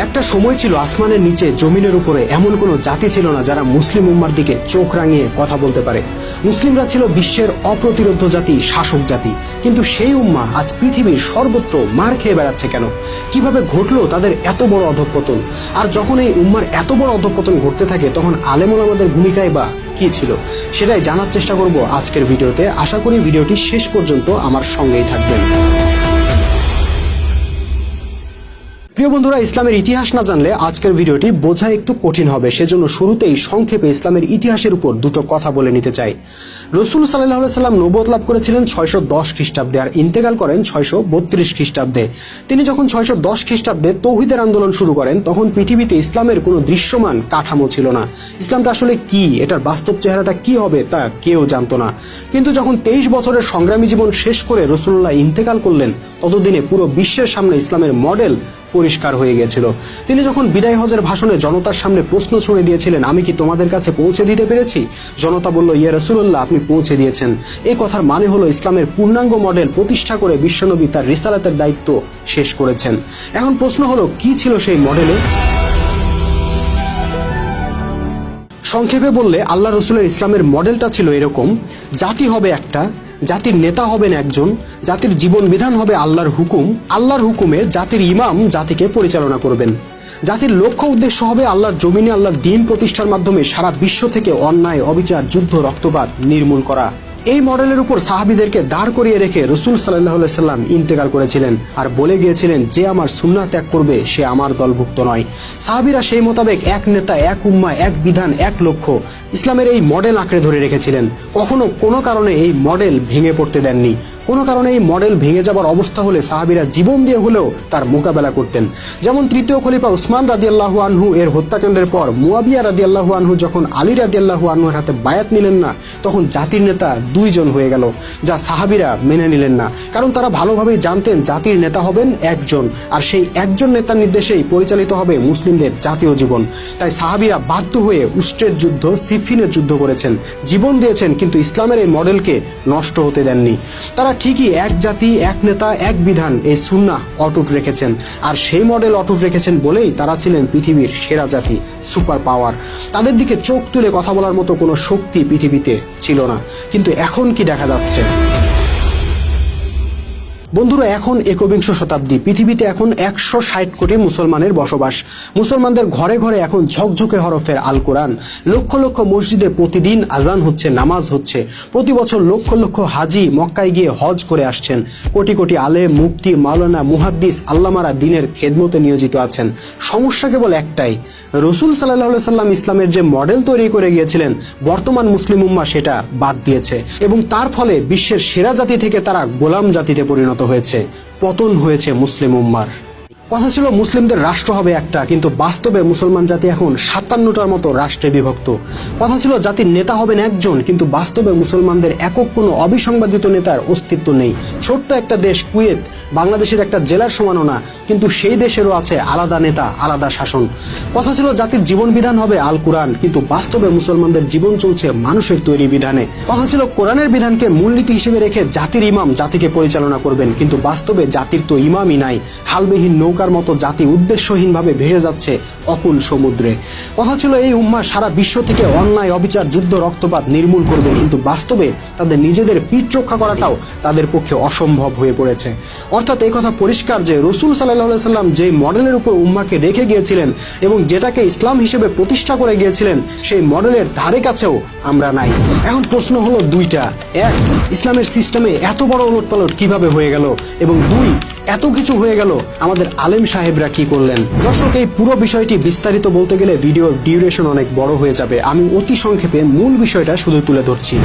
একটা সময় ছিল আসমানের নিচে জমিনের উপরে এমন কোনো জাতি ছিল না যারা মুসলিম উম্মার দিকে চোখ রাঙিয়ে কথা বলতে পারে। মুসলিমরা ছিল বিশ্বের অপ্রতিরোধ্য জাতি, শাসক জাতি। কিন্তু সেই উম্মা আজ পৃথিবীর সর্বত্র মার খেয়ে বেড়াচ্ছে কেন? কিভাবে ঘটলো তাদের এত বড় অধঃপতন? আর যখন এই উম্মার এত বড় অধঃপতন ঘটতে থাকে তখন আলেম ওলামাদের ভূমিকায় বা কি ছিল সেটাই জানার চেষ্টা করব আজকের ভিডিওতে। আশা করি ভিডিওটি শেষ পর্যন্ত আমার সঙ্গেই থাকবেন। প্রিয় বন্ধুরা, ইসলামের ইতিহাস না জানলে আজকের ভিডিওটি বোঝা একটু কঠিন হবে। সেজন্য শুরুতেই সংক্ষেপে ইসলামের ইতিহাসের উপর দুটো কথা বলে নিতে চাই। রাসূল সাল্লাল্লাহু আলাইহি সাল্লাম নবুয়ত লাভ করেছিলেন 610 খ্রিস্টাব্দে আর ইন্তেকাল করেন 632 খ্রিস্টাব্দে। তিনি যখন 610 খ্রিস্টাব্দে তৌহিদের আন্দোলন শুরু করেন তখন পৃথিবীতে ইসলামের কোনো দৃশ্যমান কাঠামো ছিল না। ইসলামটা আসলে কি, এটার বাস্তব চেহারাটা কি হবে তা কেউ জানতো না। কিন্তু যখন 23 বছরের সংগ্রামী জীবন শেষ করে রাসূলুল্লাহ ইন্তেকাল করলেন ততদিনে পুরো বিশ্বের সামনে ইসলামের মডেল পরিষ্কার হয়ে গিয়েছিল। তিনি যখন বিদায় হজের ভাষণে জনতার সামনে প্রশ্ন ছুড়ে দিয়েছিলেন, আমি কি তোমাদের কাছে পৌঁছে দিতে পেরেছি? জনতা বলল, ইয়া রাসূলুল্লাহ, আপনি পৌঁছে দিয়েছেন। এই কথার মানে হলো ইসলামের পূর্ণাঙ্গ মডেল প্রতিষ্ঠা করে বিশ্বনবী তার রিসালাতের দায়িত্ব শেষ করেছেন। এখন প্রশ্ন হলো, কি ছিল সেই মডেলে? সংক্ষেপে বললে আল্লাহ রসুলের ইসলামের মডেলটা ছিল এরকম: জাতি হবে একটা, জাতির নেতা হবেন একজন, জাতির জীবন বিধান হবে আল্লাহর হুকুম, আল্লাহর হুকুমে জাতির ইমাম জাতিকে পরিচালনা করবেন। জাতির লক্ষ্য উদ্দেশ্য হবে আল্লাহর জমিনে আল্লাহর দ্বীন প্রতিষ্ঠার মাধ্যমে সারা বিশ্ব থেকে অন্যায়, অবিচার, যুদ্ধ, রক্তপাত নির্মূল করা। এই মডেলের উপর সাহাবীদেরকে দাঁড় করিয়ে রেখে রাসূল সাল্লাল্লাহু আলাইহি সাল্লাম ইন্তেকাল করেছিলেন আর বলে গিয়েছিলেন, যে আমার সুন্নাহ ত্যাগ করবে সে আমার দলভুক্ত নয়। সাহাবীরা সেই মোতাবেক এক নেতা, এক উম্মাহ, এক বিধান, এক লক্ষ্য, ইসলামের এই মডেল আঁকড়ে ধরে রেখেছিলেন। কখনো কোনো কারণে এই মডেল ভেঙে পড়তে দেননি। কোনো কারণে এই মডেল ভেঙে যাবার অবস্থা হলে সাহাবীরা জীবন দিয়ে হলেও তার মোকাবেলা করতেন। যেমন তৃতীয় খলিফা উসমান রাদিয়াল্লাহু আনহু এর হত্যাকাণ্ডের পর মুয়াবিয়া রাদিয়াল্লাহু আনহু যখন আলী রাদিয়াল্লাহু আনহুর হাতে বায়াত নিলেন না, তখন জাতির নেতা দুইজন হয়ে গেল, যা সাহাবীরা মেনে নিলেন না। কারণ তারা ভালোভাবেই জানতেন জাতির নেতা হবেন একজন, আর সেই একজন নেতার নির্দেশেই পরিচালিত হবে মুসলিমদের জাতীয় জীবন। তাই সাহাবীরা বাধ্য হয়ে উষ্ট্রের যুদ্ধ, সিফিনের যুদ্ধ করেছেন, জীবন দিয়েছেন, কিন্তু ইসলামের এই মডেলকে নষ্ট হতে দেননি। তারা ঠিকই এক জাতি, এক নেতা, এক বিধান, এই সুন্নাহ অটুট রেখেছেন। আর সেই মডেল অটুট রেখেছেন বলেই তারা ছিলেন পৃথিবীর সেরা জাতি, সুপার পাওয়ার। তাদের দিকে চোখ তুলে কথা বলার মতো কোনো শক্তি পৃথিবীতে ছিল না। কিন্তু এখন কি দেখা যাচ্ছে? বন্ধুরা, এখন 21 শতাব্দী, পৃথিবীতে এখন 160 কোটি মুসলমানের বসবাস। মুসলমানদের ঘরে ঘরে এখন ঝকঝকে হরফের আল কোরআন। লক্ষ লক্ষ মসজিদে প্রতিদিন আজান হচ্ছে, নামাজ হচ্ছে। প্রতি বছর লক্ষ লক্ষ হাজি মক্কায় গিয়ে হজ করে আসছেন। কোটি কোটি আলেম, মুফতি, মাওলানা, মুহাদ্দিস, আল্লামারা দিনের খেদমতে নিয়োজিত আছেন। সমস্যা কেবল একটাই, রাসূল সাল্লাল্লাহু আলাইহি সাল্লাম ইসলামের যে মডেল তৈরি করে গিয়েছিলেন বর্তমান মুসলিম উম্মাহ সেটা বাদ দিয়েছে, এবং তার ফলে বিশ্বের সেরা জাতি থেকে তারা গোলাম জাতিতে পরিণত হয়েছে। পতন হয়েছে মুসলিম উম্মার। কথা ছিল মুসলিমদের রাষ্ট্র হবে একটা, কিন্তু বাস্তবে মুসলমান জাতি এখন 57টার মতো রাষ্ট্রে বিভক্ত। কথা ছিল জাতির নেতা হবেন একজন, কিন্তু বাস্তবে মুসলমানদের একক কোনো অবিসংবাদিত নেতার অস্তিত্ব নেই। ছোট্ট একটা দেশ কুয়েত বাংলাদেশের একটা জেলার সমানও না, কিন্তু সেই দেশেরও আছে আলাদা নেতা, আলাদা শাসন। কথা ছিল জাতির জীবন বিধান হবে আল কোরআন, কিন্তু বাস্তবে মুসলমানদের জীবন চলছে মানুষের তৈরি বিধানে। কথা ছিল কোরআনের বিধানকে মূলনীতি হিসেবে রেখে জাতির ইমাম জাতিকে পরিচালনা করবেন, কিন্তু বাস্তবে জাতির তো ইমামই নাই। হালবিহীন নৌকার মতো জাতি উদ্দেশ্যহীনভাবে ভেসে যাচ্ছে অকুল সমুদ্রে। কথা ছিল এই উম্মাহ সারা বিশ্ব থেকে অন্যায়, অবিচার, যুদ্ধ, রক্তপাত নির্মূল করবে, কিন্তু বাস্তবে তাদের নিজেদের পিঠ রক্ষা করাটাও তাদের পক্ষে অসম্ভব হয়ে পড়েছে। অর্থাৎ এই কথা পরিষ্কার যে রাসূল সাল্লাল্লাহু আলাইহি সাল্লাম যে মডেলের উপর উম্মাহকে রেখে গিয়েছিলেন এবং যেটাকে ইসলাম হিসেবে প্রতিষ্ঠা করে গিয়েছিলেন, সেই মডেলের ধারে কাছেও আমরা নাই। এখন প্রশ্ন হলো দুইটা: এক, ইসলামের সিস্টেমে এত বড় ওলটপালট কিভাবে হয়ে গেল, এবং দুই, এত কিছু হয়ে গেল আমাদের আলেম সাহেবরা কি করলেন? দর্শক, এই পুরো বিষয়টি বিস্তারিত বলতে গেলে ভিডিওর ডিউরেশন অনেক বড় হয়ে যাবে। আমি অতি সংক্ষেপে মূল বিষয়টা শুধু তুলে ধরছি।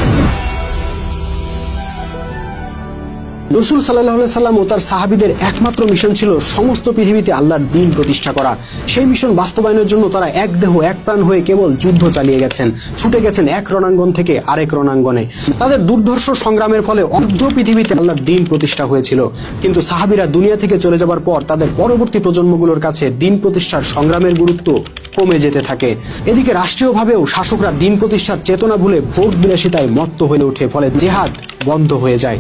রাসূল সাল্লাল্লাহু আলাইহি সাল্লাম ও তার সাহাবীদের একমাত্র মিশন ছিল সমস্ত পৃথিবীতে আল্লাহর দ্বীন প্রতিষ্ঠা করা। সেই মিশন বাস্তবায়নের জন্য তারা এক দেহ এক প্রাণ হয়ে কেবল যুদ্ধ চালিয়ে গেছেন, ছুটে গেছেন এক রণাঙ্গন থেকে আরেক রণাঙ্গনে। তাদের দুর্ধর্ষ সংগ্রামের ফলে অর্ধ পৃথিবীতে আল্লাহর দ্বীন প্রতিষ্ঠা হয়েছিল। কিন্তু সাহাবীরা দুনিয়া থেকে চলে যাবার পর তাদের পরবর্তী প্রজন্মগুলোর কাছে দ্বীন প্রতিষ্ঠার সংগ্রামের গুরুত্ব কমে যেতে থাকে। এদিকে রাষ্ট্রীয়ভাবেও শাসকরা দ্বীন প্রতিষ্ঠার চেতনা ভুলে ভোগ বিলাসিতায় মত্ত হয়ে ওঠে, ফলে জিহাদ বন্ধ হয়ে যায়।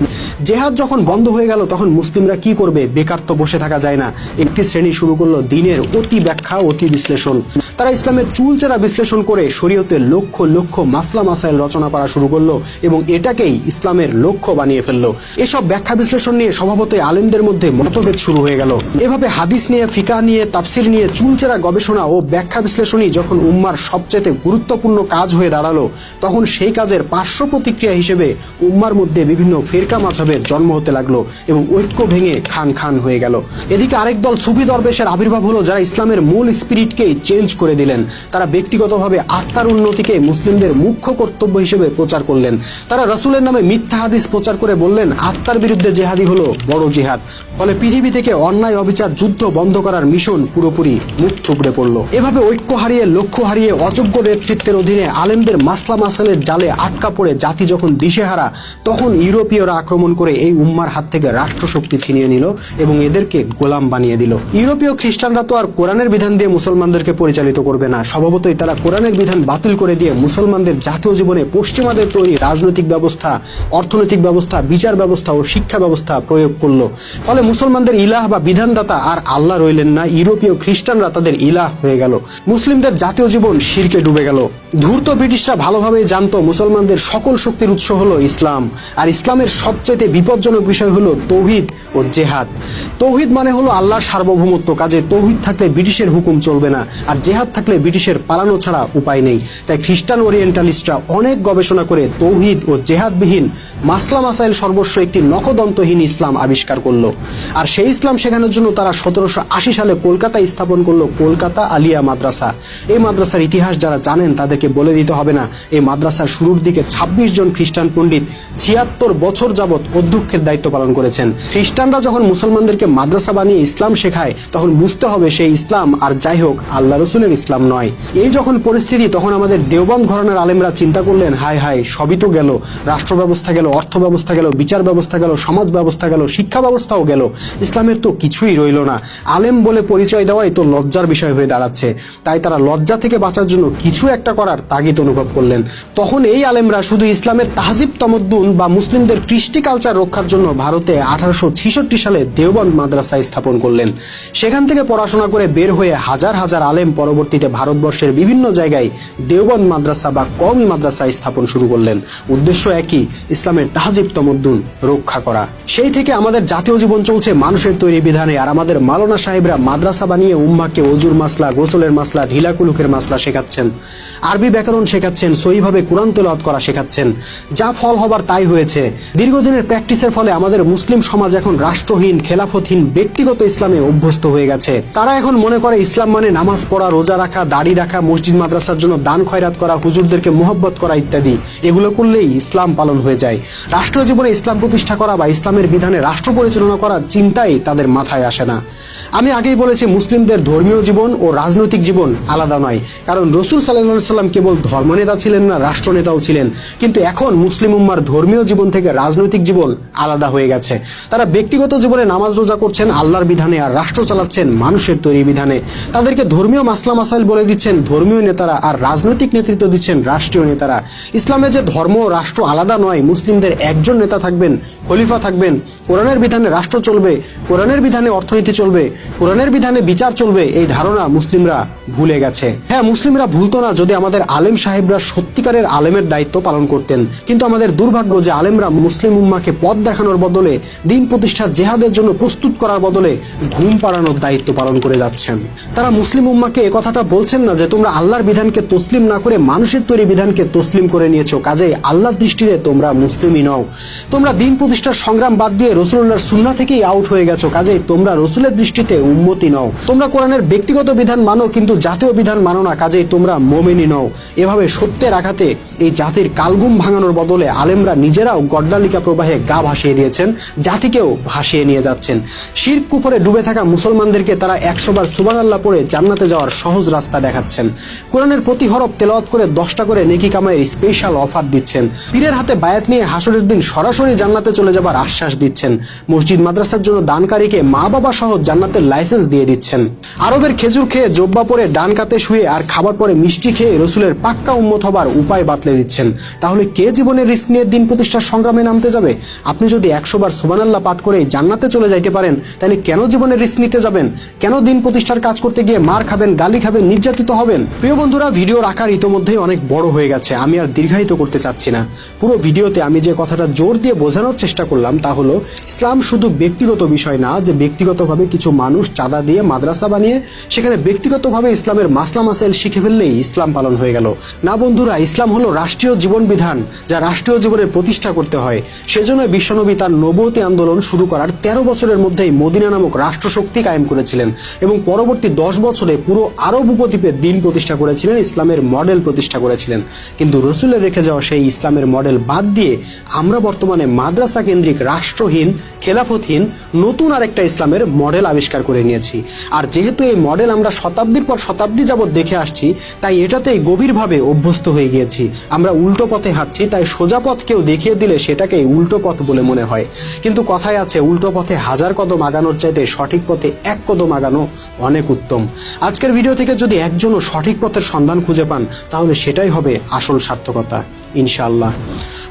জেহাদ যখন বন্ধ হয়ে গেল তখন মুসলিমরা কি করবে? বেকার তো বসে থাকা যায় না। একটি শ্রেণী শুরু করলো দিনের অতি ব্যাখ্যা, অতি বিশ্লেষণ। তারা ইসলামের চুলচেরা বিশ্লেষণ করে শরীয়তের লক্ষ লক্ষ মাসলা মাসাইল রচনা করা শুরু করলো এবং এটাকেই ইসলামের লক্ষ্য বানিয়ে ফেললো। এসব ব্যাখ্যা বিশ্লেষণ নিয়ে স্বভাবতই আলেমদের মধ্যে মতভেদ শুরু হয়ে গেল। এভাবে হাদিস নিয়ে, ফিকাহ নিয়ে, তাফসির নিয়ে চুলচেরা গবেষণা ও ব্যাখ্যা বিশ্লেষণই যখন উম্মার সবচেয়ে গুরুত্বপূর্ণ কাজ হয়ে দাঁড়ালো, তখন সেই কাজের পার্শ্ব প্রতিক্রিয়া হিসেবে উম্মার মধ্যে বিভিন্ন ফিরকা মাযহাবের জন্ম হতে লাগলো এবং ঐক্য ভেঙে খান খান হয়ে গেল। এদিকে আরেক দল সুফি দরবেশের আবির্ভাব হলো, যারা ইসলামের মূল স্পিরিটকেই চেঞ্জ করে দিলেন। তারা ব্যক্তিগতভাবে আত্মার উন্নতিকে মুসলিমদের মুখ্য কর্তব্য হিসেবে প্রচার করলেন। তারা রাসূলের নামে মিথ্যা হাদিস প্রচার করে বললেন আত্মার বিরুদ্ধে জেহাদি হলো বড় জিহাদ। ফলে পৃথিবী থেকে অন্যায়, অবিচার, যুদ্ধ বন্ধ করার মিশন পুরোপুরি মুখ থুবড়ে পড়লো। এভাবে ঐক্য হারিয়ে, লক্ষ্য হারিয়ে, অযোগ্য নেতৃত্বের অধীনে আলেমদের মাসলা মাসাইলের জালে আটকা পড়ে জাতি যখন দিশেহারা, তখন ইউরোপীয়রা আক্রমণ করে এই উম্মার হাত থেকে রাষ্ট্রশক্তি ছিনিয়ে নিল এবং এদেরকে গোলাম বানিয়ে দিল। ইউরোপীয় খ্রিস্টানরা তো আর কোরআনের বিধান দিয়ে মুসলমানদেরকে পরিচালিত করবে না। স্বভাবতই তারা কোরআনের বিধান বাতিল করে দিয়ে মুসলমানদের জাতীয় জীবনে পশ্চিমাদের তৈরি রাজনৈতিক ব্যবস্থা, অর্থনৈতিক ব্যবস্থা, বিচার ব্যবস্থা ও শিক্ষা ব্যবস্থা প্রয়োগ করলো। ফলে মুসলমানদের ইলাহ বা বিধানদাতা আর আল্লাহ রইলেন না, ইউরোপীয় খ্রিস্টানরা তাদের ইলাহ হয়ে গেল। মুসলিমদের জাতীয় জীবন শিরকে ডুবে গেল। ধূর্ত ব্রিটিশরা ভালোভাবেই জানতো মুসলমানদের সকল শক্তির উৎস হলো ইসলাম, আর ইসলামের সবচেয়ে বিপজ্জনক বিষয় হলো তৌহিদ ও জেহাদ। তৌহিদ মানে হলো আল্লাহর সার্বভৌমত্ব, কাজে তৌহিদ থাকলে ব্রিটিশের হুকুম চলবে না, আর জেহাদ থাকলে ব্রিটিশের পালানো ছাড়া উপায় নেই। তাই খ্রিস্টান ওরিয়েন্টালিস্টরা অনেক গবেষণা করে তৌহিদ ও জেহাদবিহীন মাসলা মাসাইল সর্বস্ব একটি নখদন্তহীন ইসলাম আবিষ্কার করলো। আর সেই ইসলাম শেখানোর জন্য তারা 1780 সালে কলকাতায় স্থাপন করলো কলকাতা আলিয়া মাদ্রাসা। এই মাদ্রাসার ইতিহাস যারা জানেন তাদেরকে বলে দিতে হবে না, এই মাদ্রাসার শুরুর দিকে 26 জন খ্রিস্টান পণ্ডিত 76 বছর যাবৎ অধ্যক্ষের দায়িত্ব পালন করেছেন। খ্রিস্টানরা যখন মুসলমানদেরকে মাদ্রাসা বানিয়ে ইসলাম শেখায়, তখন বুঝতে হবে সেই ইসলাম আর যাই হোক আল্লাহ রসুলের ইসলাম নয়। এই যখন পরিস্থিতি, তখন আমাদের দেওবন্দ ঘরানার আলেমরা চিন্তা করলেন, হায় হায়, সবই তো গেল, রাষ্ট্র ব্যবস্থা গেল, অর্থ ব্যবস্থা গেল, বিচার ব্যবস্থা গেল, সমাজ ব্যবস্থা গেল, শিক্ষা ব্যবস্থাও গেল, ইসলামের তো কিছুই রইল না। আলেম বলে পরিচয় দেওয়াই তো লজ্জার বিষয় হয়ে দাঁড়াচ্ছে। তাই তারা লজ্জা থেকে বাঁচার জন্য কিছু একটা করার তাগিদ অনুভব করলেন। তখন এই আলেমরা শুধু ইসলামের তাহজিব তমদ্দুন বা মুসলিমদের কৃষ্টি কালচার রক্ষার জন্য ভারতে 1866 সালে দেওবন্দ মাদ্রাসা স্থাপন করলেন। সেখান থেকে পড়াশোনা করে বের হয়ে হাজার হাজার আলেম পরবর্তীতে ভারতবর্ষের বিভিন্ন জায়গায় দেওবন্দ মাদ্রাসা বা কওমি মাদ্রাসা স্থাপন শুরু করলেন। উদ্দেশ্য একই, ইসলামের তাহজিব তমদ্দুন রক্ষা করা। সেই থেকে আমাদের জাতীয় জীবন চলছে মানুষের তৈরি বিধানে, আর আমাদের মাওলানা সাহেবরা মাদ্রাসা বানিয়ে উম্মাকে ওজুর মাসলা, গোসলের মাসলা, ঢিলা কুলুকের মাসলা শেখাচ্ছেন, আরবি ব্যাকরণ শেখাচ্ছেন, সহিভাবে কোরআন তেলাওয়াত করা শেখাচ্ছেন। যা ফল হবার তাই হয়েছে। দীর্ঘদিনের প্র্যাকটিসের ফলে আমাদের মুসলিম সমাজ এখন রাষ্ট্রহীন, খেলাফতহীন, ব্যক্তিগত ইসলামে অভ্যস্ত হয়ে গেছে। তারা এখন মনে করে ইসলাম মানে নামাজ পড়া, রোজা রাখা, দাড়ি রাখা, মসজিদ মাদ্রাসার জন্য দান খয়রাত করা, হুজুরদেরকে মোহব্বত করা ইত্যাদি। এগুলো করলেই ইসলাম পালন হয়ে যায়। রাষ্ট্রীয় জীবনে ইসলাম প্রতিষ্ঠা করা বা ইসলামের বিধানে রাষ্ট্র পরিচালনা করার চিন্তাই তাদের মাথায় আসে না। আমি আগেই বলেছি, মুসলিমদের ধর্মীয় জীবন ও রাজনৈতিক জীবন আলাদা নয়, কারণ রাসূল সাল্লাল্লাহু আলাইহি সাল্লাম কেবল ধর্মনেতা ছিলেন না, রাষ্ট্রনেতাও ছিলেন। কিন্তু এখন মুসলিম উম্মার ধর্মীয় জীবন থেকে রাজনৈতিক জীবন আলাদা হয়ে গেছে। তারা ব্যক্তিগত জীবনে নামাজ রোজা করছেন আল্লাহর বিধানে, আর রাষ্ট্র চালাচ্ছেন মানুষের তৈরি বিধানে। তাদেরকে ধর্মীয় মাসলা মাসাইল বলে দিচ্ছেন ধর্মীয় নেতারা, আর রাজনৈতিক নেতৃত্ব দিচ্ছেন রাষ্ট্রীয় নেতারা। ইসলামে যে ধর্ম ও রাষ্ট্র আলাদা নয়, মুসলিমদের একজন নেতা থাকবেন, খলিফা থাকবেন, কোরআনের বিধানে রাষ্ট্র চলবে, কোরআনের বিধানে অর্থনীতি চলবে, কোরআনের বিধানে বিচার চলবে, এই ধারণা মুসলিমরা ভুলে গেছে। হ্যাঁ, মুসলিমরা ভুলতো না যদি আমাদের আলেম সাহেবরা সত্যিকারের আলেমের দায়িত্ব পালন করতেন। কিন্তু আমাদের দুর্ভাগ্য যে আলেমরা মুসলিম উম্মাকে পথ দেখানোর বদলে, দিন প্রতিষ্ঠার জেহাদের জন্য প্রস্তুত করার বদলে ঘুম পাড়ানোর দায়িত্ব পালন করে যাচ্ছেন। তারা মুসলিম উম্মাকে একথাটা বলছেন না যে তোমরা আল্লাহর বিধানকে তসলিম না করে মানুষের তৈরি বিধানকে তসলিম করে নিয়েছো, কাজেই আল্লাহর দৃষ্টিতে তোমরা মুসলিমই নও। তোমরা দিন প্রতিষ্ঠার সংগ্রাম বাদ দিয়ে রাসূলুল্লাহর সুন্নাহ থেকেই আউট হয়ে গেছো, কাজেই তোমরা রাসূলের দৃষ্টিতে উম্মতি নও। তোমরা কোরআনের ব্যক্তিগত বিধান মানো কিন্তু জাতীয় বিধান মানো না, কাজেই তোমরা মুমিনই নও। এভাবে সত্যের আঘাতে এই জাতির কালঘুম ভাঙানোর বদলে আলেমরা নিজেরাও গড্ডালিকা প্রবাহে গা ভাসিয়ে দিয়েছেন, জাতিকেও ভাসিয়ে নিয়ে যাচ্ছেন। শিরক কুফরে ডুবে থাকা মুসলমানদেরকে তারা 100 বার সুবহানাল্লাহ পড়ে জান্নাতে যাওয়ার সহজ রাস্তা দেখাচ্ছেন। কোরআনের প্রতি হরফ তেলাওয়াত করে 10টা করে নেকি কামাইয়ের স্পেশাল অফার দিচ্ছেন। পীরের হাতে বায়াত নিয়ে হাসরের দিন সরাসরি জান্নাতে চলে যাবার আশ্বাস দিচ্ছেন। মসজিদ মাদ্রাসা মাদ্রাসার জন্য দানকারীকে মা বাবা সহ জান্নাতের লাইসেন্স দিয়ে দিচ্ছেন। আরবের খেজুর খেয়ে জব্বা পরে ডান কাতে শুয়ে আর খাবার পরে মিষ্টি খেয়ে রসুলের পাক্কা উম্মত হবার উপায় বাতলে দিচ্ছেন। তাহলে কে জীবনের রিস্ক নিয়ে দিন প্রতিষ্ঠার সংগ্রামে নামতে যাবে? আপনি যদি 100 বার সুবহানাল্লাহ পাঠ করে জান্নাতে চলে যাইতে পারেন, তাহলে কেন জীবনের রিস্ক নিতে যাবেন? কেন দিন প্রতিষ্ঠার কাজ করতে গিয়ে মার খাবেন, গালি খাবেন, নির্যাতিত হবেন? প্রিয় বন্ধুরা, ভিডিওর আকার ইতোমধ্যেই অনেক বড় হয়ে গেছে, আমি আর দীর্ঘায়িত করতে চাচ্ছি না। পুরো ভিডিওতে আমি যে কথাটা জোর দিয়ে বোঝানোর চেষ্টা করলাম তা হলো, ইসলাম শুধু ব্যক্তিগত বিষয় না যে ব্যক্তিগতভাবে কিছু মানুষ চাঁদা দিয়ে মাদ্রাসা বানিয়ে সেখানে ব্যক্তিগতভাবে ইসলামের মাসলা মাসাইল শিখে ফেললেই ইসলাম পালন হয়ে গেল। না বন্ধুরা, ইসলাম হলো রাষ্ট্রীয় জীবন বিধান, যা রাষ্ট্রীয় জীবনের প্রতিষ্ঠা করতে হয়। সেজন্য বিশ্বনবী তার নবুয়তি আন্দোলন শুরু করার 13 বছরের মধ্যেই মদিনা নামক রাষ্ট্রশক্তি কায়েম করেছিলেন এবং পরবর্তী 10 বছরে পুরো আরব উপদ্বীপে দিন প্রতিষ্ঠা করেছিলেন, ইসলামের মডেল প্রতিষ্ঠা করেছিলেন। কিন্তু রসুলের রেখে যাওয়া সেই ইসলামের মডেল বাদ দিয়ে আমরা বর্তমানে মাদ্রাসা কেন্দ্রিক, রাষ্ট্রহীন, খেলাফতহীন নতুন আরেকটা ইসলামের মডেল আবিষ্কার করে নিয়েছি। আর যেহেতু এই মডেল আমরা শতাব্দীর পর শতাব্দী যাবৎ দেখে আসছি, তাই এটাতেই গভীরভাবে অভ্যস্ত হয়ে গিয়েছি। আমরা উল্টো পথে হাঁটছি, তাই সোজা পথ কেউ দেখিয়ে দিলে সেটাকেই উল্টো পথ বলে মনে হয়। কিন্তু কথায় আছে, উল্টো পথে 1000 কদম আগানোর চাইতে সঠিক পথে 1 কদম আগানো অনেক উত্তম। আজকের ভিডিও থেকে যদি একজনও সঠিক পথের সন্ধান খুঁজে পান, তাহলে সেটাই হবে আসল সার্থকতা, ইনশাআল্লাহ।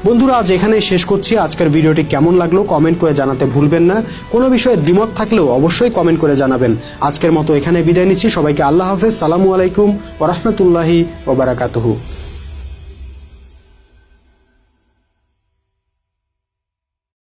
বন্ধুরা, আজ এখানেই শেষ করছি। আজকের ভিডিওটি কেমন লাগলো কমেন্ট করে জানাতে ভুলবেন না। কোনো বিষয়ে দ্বিমত থাকলেও অবশ্যই কমেন্ট করে জানাবেন। আজকের মতো এখানে বিদায় নিচ্ছি। সবাইকে আল্লাহ হাফেজ। সালামু আলাইকুম ওয়া রাহমাতুল্লাহি ওয়া বারাকাতুহু।